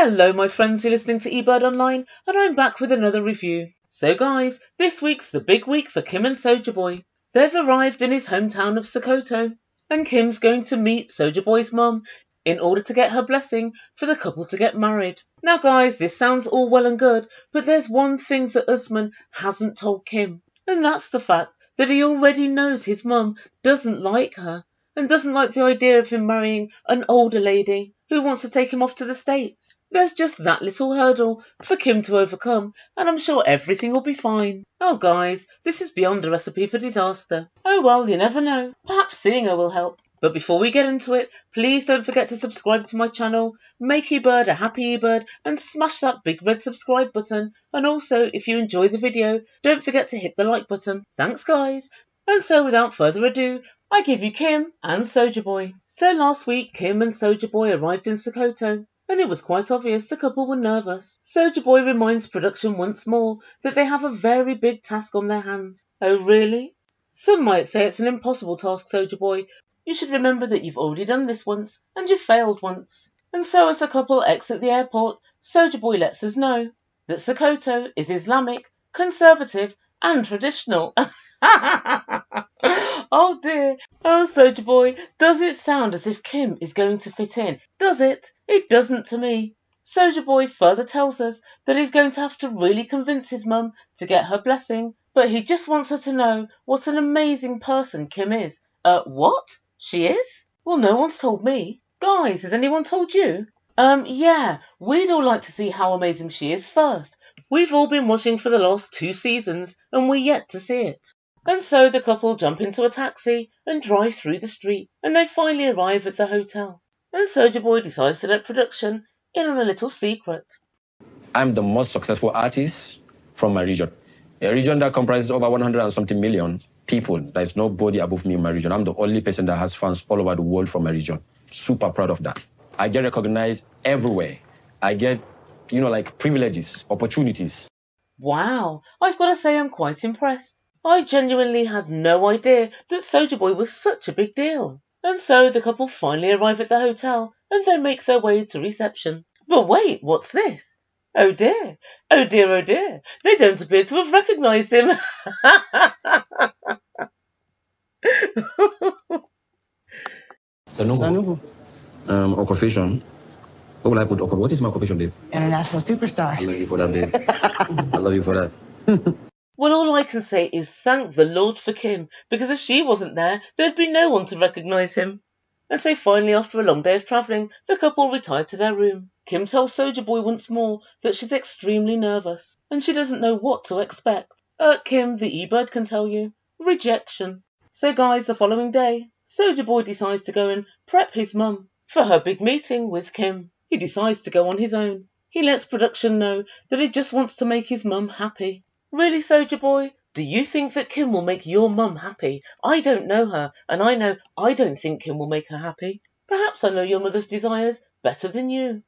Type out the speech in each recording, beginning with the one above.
Hello my friends who are listening to Ebird Online, and I'm back with another review. So guys, this week's the big week for Kim and Soulja Boy. They've arrived in his hometown of Sokoto, and Kim's going to meet Soulja Boys Mum in order to get her blessing for the couple to get married. Now guys, this sounds all well and good, but there's one thing that Usman hasn't told Kim, and that's the fact that he already knows his mum doesn't like her, and doesn't like the idea of him marrying an older lady who wants to take him off to the States. There's just that little hurdle for Kim to overcome, and I'm sure everything will be fine. Oh guys, this is beyond a recipe for disaster. Oh well, you never know. Perhaps seeing her will help. But before we get into it, please don't forget to subscribe to my channel, make eBird a happy eBird, and smash that big red subscribe button. And also, if you enjoy the video, don't forget to hit the like button. Thanks guys. And so without further ado, I give you Kim and Soulja Boy. So last week, Kim and Soulja Boy arrived in Sokoto, and it was quite obvious the couple were nervous. Soulja Boy reminds production once more that they have a very big task on their hands. Oh really? Some might say it's an impossible task, Soulja Boy. You should remember that you've already done this once, and you've failed once. And so as the couple exit the airport, Soulja Boy lets us know that Sokoto is Islamic, conservative, and traditional. Oh dear. Oh, Soulja Boy, does it sound as if Kim is going to fit in? Does it? It doesn't to me. Soulja Boy further tells us that he's going to have to really convince his mum to get her blessing, but he just wants her to know what an amazing person Kim is. What? She is? Well, no one's told me. Guys, has anyone told you? Yeah, we'd all like to see how amazing she is first. We've all been watching for the last 2 seasons, and we're yet to see it. And so the couple jump into a taxi and drive through the street, and they finally arrive at the hotel. And Soulja Boy decides to let production in on a little secret. I'm the most successful artist from my region. A region that comprises over 100 and something million people. There's nobody above me in my region. I'm the only person that has fans all over the world from my region. Super proud of that. I get recognized everywhere. I get, like privileges, opportunities. Wow, I've got to say I'm quite impressed. I genuinely had no idea that Soulja Boy was such a big deal. And so the couple finally arrive at the hotel and they make their way to reception. But wait, what's this? Oh dear, oh dear, oh dear. They don't appear to have recognised him. Sanugo. Occupation. What will I put? What is my occupation, babe? International superstar. I love you for that, babe. I love you for that. Well, all I can say is thank the Lord for Kim, because if she wasn't there, there'd be no one to recognise him. And so finally, after a long day of travelling, the couple retire to their room. Kim tells Soulja Boy once more that she's extremely nervous, and she doesn't know what to expect. Kim, the eBird can tell you. Rejection. So guys, the following day, Soulja Boy decides to go and prep his mum for her big meeting with Kim. He decides to go on his own. He lets production know that he just wants to make his mum happy. Really, Soulja Boy? Do you think that Kim will make your mum happy? I don't know her, and I know I don't think Kim will make her happy. Perhaps I know your mother's desires better than you.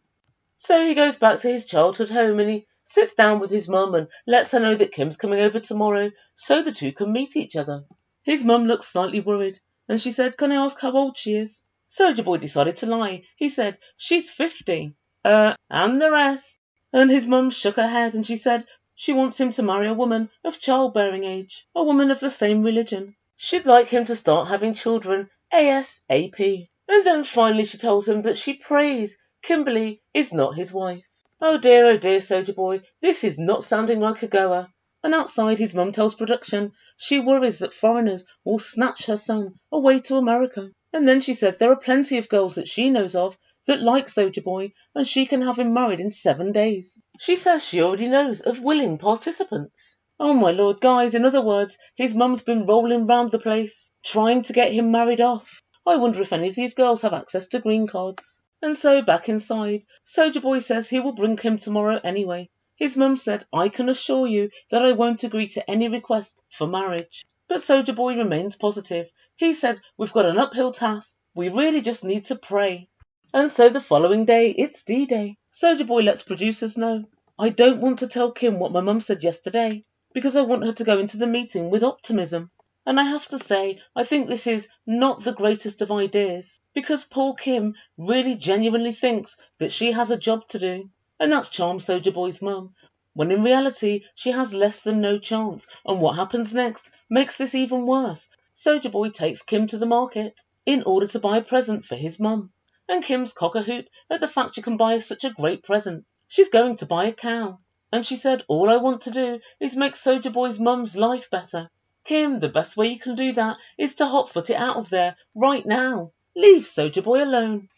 So he goes back to his childhood home and he sits down with his mum and lets her know that Kim's coming over tomorrow so the two can meet each other. His mum looks slightly worried, and she said, "Can I ask how old she is?" Soulja Boy decided to lie. He said, "She's 50. And the rest." And his mum shook her head and she said, she wants him to marry a woman of childbearing age, a woman of the same religion. She'd like him to start having children ASAP. And then finally she tells him that she prays Kimberly is not his wife. Oh dear, Soulja Boy, this is not sounding like a goer. And outside his mum tells production she worries that foreigners will snatch her son away to America. And then she said there are plenty of girls that she knows of that like Soulja Boy, and she can have him married in 7 days. She says she already knows of willing participants. Oh my lord, guys, in other words, his mum's been rolling round the place, trying to get him married off. I wonder if any of these girls have access to green cards. And so, back inside, Soulja Boy says he will bring Kim tomorrow anyway. His mum said, "I can assure you that I won't agree to any request for marriage." But Soulja Boy remains positive. He said, "We've got an uphill task. We really just need to pray." And so the following day, it's D-Day. Soulja Boy lets producers know, "I don't want to tell Kim what my mum said yesterday, because I want her to go into the meeting with optimism. And I have to say, I think this is not the greatest of ideas, because poor Kim really genuinely thinks that she has a job to do. and that's charm Soulja Boy's mum, when in reality she has less than no chance, and what happens next makes this even worse. Soulja Boy takes Kim to the market in order to buy a present for his mum, and Kim's cock-a-hoot at the fact she can buy such a great present. She's going to buy a cow, and she said, all I want to do is make Soulja Boy's mum's life better. Kim, the best way you can do that is to hot-foot it out of there right now. Leave Soulja Boy alone.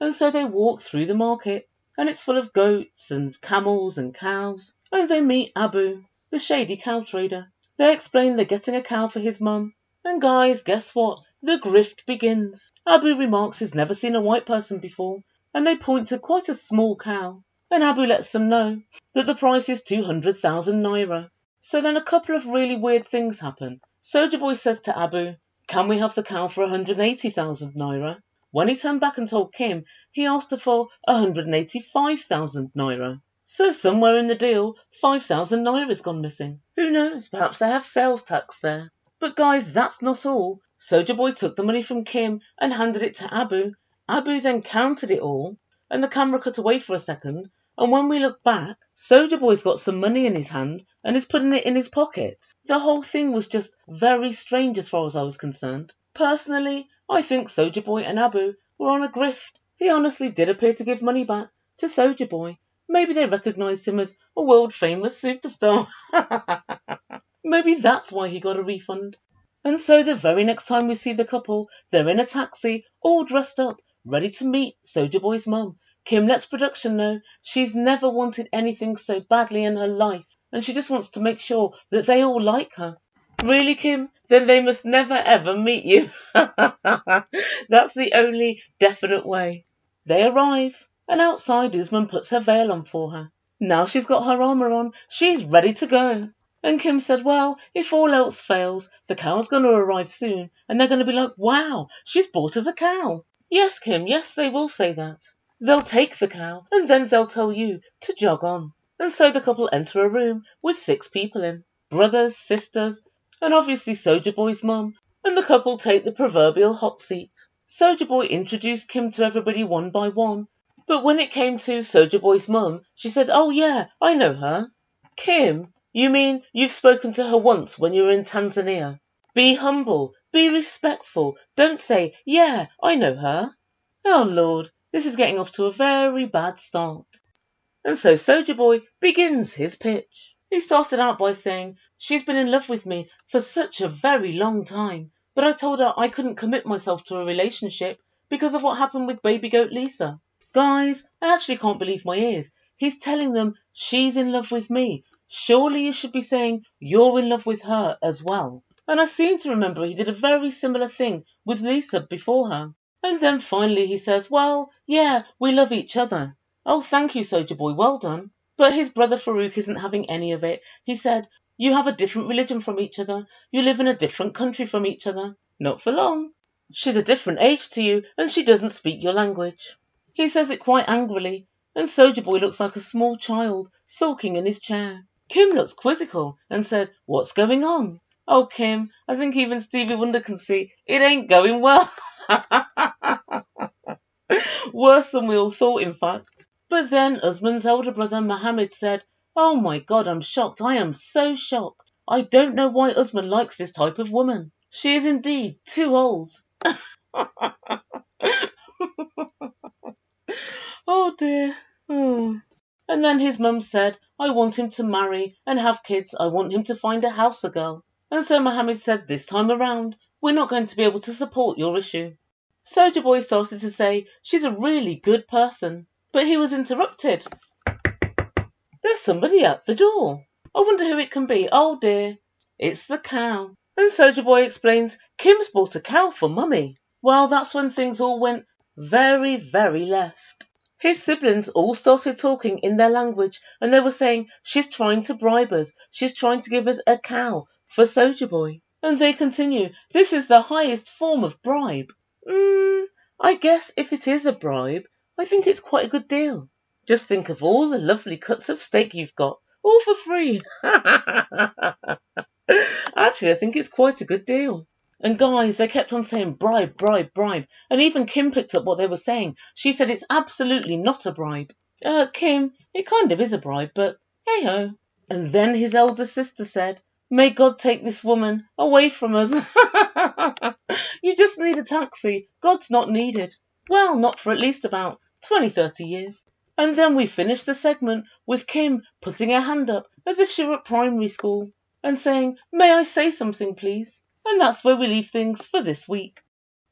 And so they walk through the market, and it's full of goats and camels and cows, and they meet Abu, the shady cow trader. They explain they're getting a cow for his mum, and guys, guess what? The grift begins. Abu remarks he's never seen a white person before, and they point to quite a small cow, and Abu lets them know that the price is 200,000 naira. So then a couple of really weird things happen. Soulja Boy says to Abu, can we have the cow for 180,000 naira? When he turned back and told Kim, he asked her for 185,000 naira. So somewhere in the deal, 5,000 naira's gone missing. Who knows, perhaps they have sales tax there. But guys, that's not all. Soulja Boy took the money from Kim and handed it to Abu. Abu then counted it all, and the camera cut away for a second, and when we look back, Soulja Boy's got some money in his hand and is putting it in his pocket. The whole thing was just very strange as far as I was concerned. Personally, I think Soulja Boy and Abu were on a grift. He honestly did appear to give money back to Soulja Boy. Maybe they recognised him as a world-famous superstar. Maybe that's why he got a refund. And so the very next time we see the couple, they're in a taxi, all dressed up, ready to meet Soulja Boy's mum. Kim lets production know she's never wanted anything so badly in her life, and she just wants to make sure that they all like her. Really, Kim? Then they must never ever meet you. That's the only definite way. They arrive, and outside Usman puts her veil on for her. Now she's got her armour on, she's ready to go. And Kim said, well, if all else fails, the cow's going to arrive soon, and they're going to be like, wow, she's bought us a cow. Yes, Kim, yes, they will say that. They'll take the cow, and then they'll tell you to jog on. And so the couple enter a room with 6 people in. Brothers, sisters, and obviously Soulja Boy's mum, and the couple take the proverbial hot seat. Soulja Boy introduced Kim to everybody one by one, but when it came to Soulja Boy's mum, she said, oh yeah, I know her. Kim, you mean you've spoken to her once when you were in Tanzania? Be humble, be respectful, don't say, yeah, I know her. Oh Lord, this is getting off to a very bad start. And so Soulja Boy begins his pitch. He started out by saying, she's been in love with me for such a very long time, but I told her I couldn't commit myself to a relationship because of what happened with baby goat Lisa. Guys, I actually can't believe my ears. He's telling them she's in love with me. Surely you should be saying you're in love with her as well. And I seem to remember he did a very similar thing with Lisa before her. And then finally he says, well, yeah, we love each other. Oh, thank you, Soulja Boy, well done. But his brother Farouk isn't having any of it. He said, you have a different religion from each other. You live in a different country from each other. Not for long. She's a different age to you, and she doesn't speak your language. He says it quite angrily, and Soulja Boy looks like a small child, sulking in his chair. Kim looks quizzical and said, what's going on? Oh, Kim, I think even Stevie Wonder can see it ain't going well. Worse than we all thought, in fact. But then Usman's elder brother Mohammed said, oh my God, I'm shocked. I am so shocked. I don't know why Usman likes this type of woman. She is indeed too old. Oh dear. And then his mum said, I want him to marry and have kids. I want him to find a houser girl. And so Mohammed said, this time around, we're not going to be able to support your issue. Soulja Boy started to say, she's a really good person. But he was interrupted. There's somebody at the door. I wonder who it can be. Oh dear. It's the cow. And Soulja Boy explains, Kim's bought a cow for Mummy. Well, that's when things all went very, very left. His siblings all started talking in their language, and they were saying, she's trying to bribe us. She's trying to give us a cow for Soulja Boy. And they continue, this is the highest form of bribe. I guess if it is a bribe, I think it's quite a good deal. Just think of all the lovely cuts of steak you've got, all for free. Actually, I think it's quite a good deal. And guys, they kept on saying bribe, bribe, bribe. And even Kim picked up what they were saying. She said it's absolutely not a bribe. Kim, it kind of is a bribe, but hey-ho. And then his elder sister said, may God take this woman away from us. You just need a taxi. God's not needed. Well, not for at least about 20-30 years. And then we finished the segment with Kim putting her hand up as if she were at primary school and saying, may I say something, please? And that's where we leave things for this week.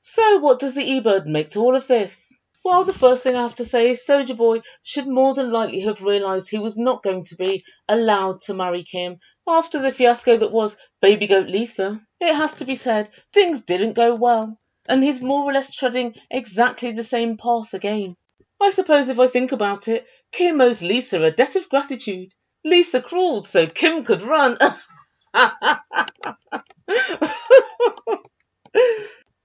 So what does the Ebird make to all of this? Well, the first thing I have to say is Soulja Boy should more than likely have realised he was not going to be allowed to marry Kim after the fiasco that was Baby Goat Lisa. It has to be said, things didn't go well, and he's more or less treading exactly the same path again. I suppose if I think about it, Kim owes Lisa a debt of gratitude. Lisa crawled so Kim could run.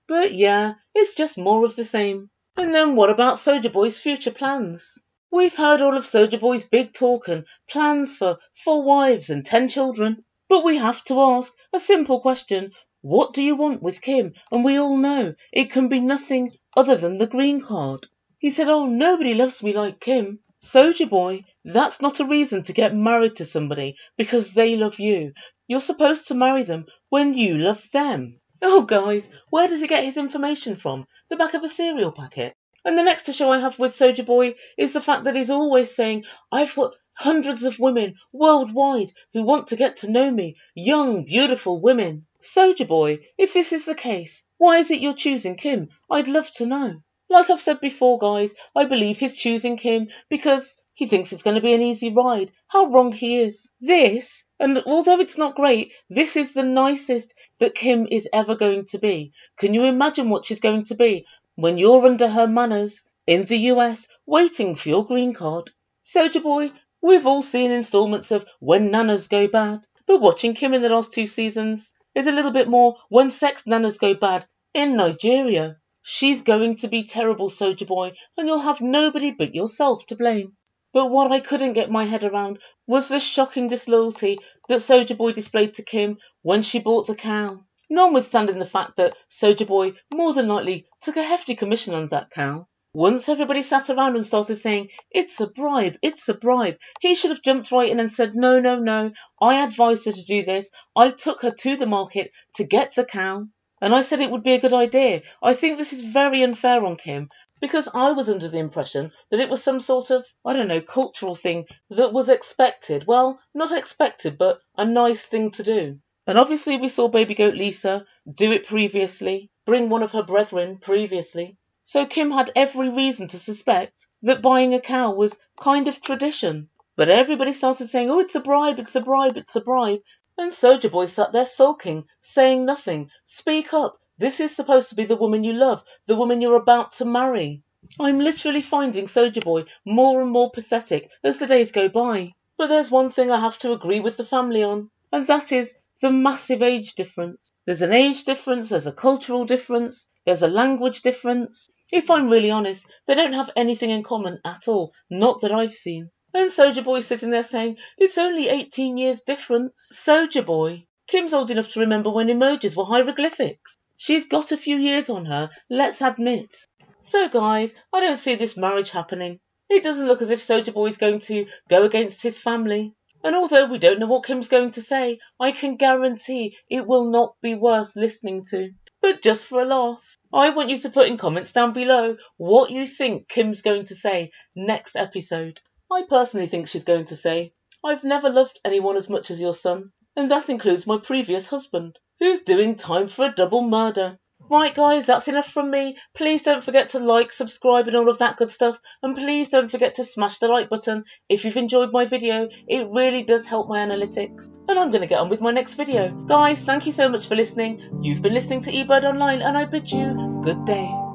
But yeah, it's just more of the same. And then what about Soulja Boy's future plans? We've heard all of Soulja Boy's big talk and plans for 4 wives and 10 children. But we have to ask a simple question. What do you want with Kim? And we all know it can be nothing other than the green card. He said, oh, nobody loves me like Kim. Soulja Boy, that's not a reason to get married to somebody because they love you. You're supposed to marry them when you love them. Oh, guys, where does he get his information from? The back of a cereal packet? And the next issue I have with Soulja Boy is the fact that he's always saying, I've got hundreds of women worldwide who want to get to know me. Young, beautiful women. Soulja Boy, if this is the case, why is it you're choosing Kim? I'd love to know. Like I've said before, guys, I believe he's choosing Kim because he thinks it's going to be an easy ride. How wrong he is. This, and although it's not great, this is the nicest that Kim is ever going to be. Can you imagine what she's going to be when you're under her manners in the US waiting for your green card? Soulja Boy, we've all seen installments of When Nanas Go Bad, but watching Kim in the last 2 seasons is a little bit more When Sex Nanas Go Bad in Nigeria. She's going to be terrible, Soulja Boy, and you'll have nobody but yourself to blame. But what I couldn't get my head around was the shocking disloyalty that Soulja Boy displayed to Kim when she bought the cow. Notwithstanding the fact that Soulja Boy more than likely took a hefty commission on that cow. Once everybody sat around and started saying, it's a bribe, it's a bribe, he should have jumped right in and said, no, no, no, I advised her to do this. I took her to the market to get the cow. And I said it would be a good idea. I think this is very unfair on Kim, because I was under the impression that it was some sort of, I don't know, cultural thing that was expected. Well, not expected, but a nice thing to do. And obviously we saw Baby Goat Lisa do it previously, bring one of her brethren previously. So Kim had every reason to suspect that buying a cow was kind of tradition. But everybody started saying, oh, it's a bribe, it's a bribe, it's a bribe. And Soulja Boy sat there sulking, saying nothing. Speak up. This is supposed to be the woman you love, the woman you're about to marry. I'm literally finding Soulja Boy more and more pathetic as the days go by. But there's one thing I have to agree with the family on, and that is the massive age difference. There's an age difference, there's a cultural difference, there's a language difference. If I'm really honest, they don't have anything in common at all, not that I've seen. And Soulja Boy sitting there saying, it's only 18 years difference. Soulja Boy. Kim's old enough to remember when emojis were hieroglyphics. She's got a few years on her, let's admit. So guys, I don't see this marriage happening. It doesn't look as if Soulja Boy's going to go against his family. And although we don't know what Kim's going to say, I can guarantee it will not be worth listening to. But just for a laugh, I want you to put in comments down below what you think Kim's going to say next episode. I personally think she's going to say, I've never loved anyone as much as your son, and that includes my previous husband, who's doing time for a double murder. Right guys, that's enough from me. Please don't forget to like, subscribe and all of that good stuff, and please don't forget to smash the like button if you've enjoyed my video. It really does help my analytics. And I'm going to get on with my next video. Guys, thank you so much for listening. You've been listening to Ebird Online, and I bid you good day.